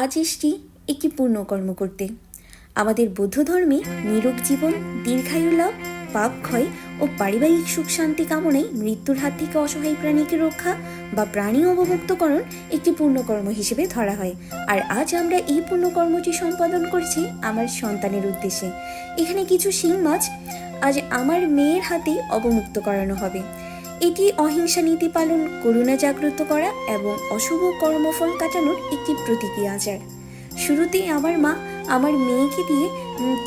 আজ এসছি একটি পুণ্যকর্ম করতে। আমাদের বৌদ্ধ ধর্মে নিরোগ জীবন, দীর্ঘায়ু লাভ, পাপ ক্ষয় ও পারিবারিক সুখ শান্তি কামনায় মৃত্যুর হাত থেকে অসহায় প্রাণীকে রক্ষা বা প্রাণী অবমুক্তকরণ একটি পুণ্যকর্ম হিসেবে ধরা হয়। আর আজ আমরা এই পুণ্যকর্মটি সম্পাদন করছি আমার সন্তানের উদ্দেশ্যে। এখানে কিছু শিং মাছ আজ আমার মেয়ের হাতে অবমুক্ত করানো হবে। এটি অহিংসা নীতি পালন, করুণা জাগ্রত করা এবং অশুভ কর্মফল কাটানোর একটি প্রতীকী আচার। শুরুতেই আমার মা আমার মেয়েকে দিয়ে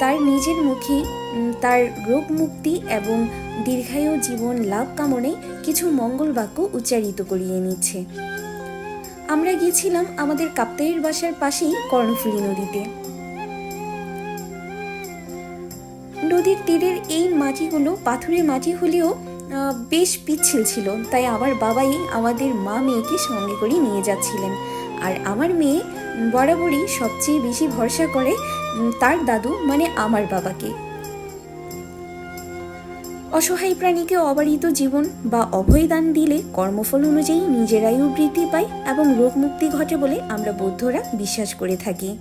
তার নিজের মুখে তার রোগ মুক্তি এবং দীর্ঘায়ু জীবন লাভ কামনায় কিছু মঙ্গল বাক্য উচ্চারিত করিয়ে নিচ্ছে। আমরা গিয়েছিলাম আমাদের কাপ্তাইয়ের বাসার পাশেই কর্ণফুলী নদীতে। নদীর তীরের এই মাটিগুলো পাথুরে মাটি হলেও বেশ পিচ্ছিল ছিল, তাই আমার বাবাই আমাদের মা মেয়েকে সঙ্গে করে নিয়ে যাচ্ছিলেন। আর আমার মেয়ে বরাবরই সবচেয়ে বেশি ভরসা করে তার দাদু মানে আমার বাবাকে। অসহায় প্রাণীকে অবারিত জীবন বা অভয়দান দিলে কর্মফল অনুযায়ী নিজের আয়ু বৃদ্ধি পায় এবং রোগ মুক্তি ঘটে বলে আমরা বৌদ্ধরা বিশ্বাস করে থাকি।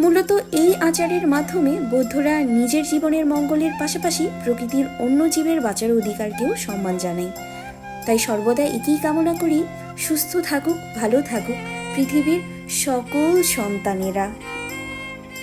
মূলত এই আচারের মাধ্যমে বৌদ্ধরা নিজের জীবনের মঙ্গলের পাশাপাশি প্রকৃতির অন্য জীবের বাঁচার অধিকারকেও সম্মান জানায়। তাই সর্বদা একই কামনা করি, সুস্থ থাকুক, ভালো থাকুক পৃথিবীর সকল সন্তানেরা।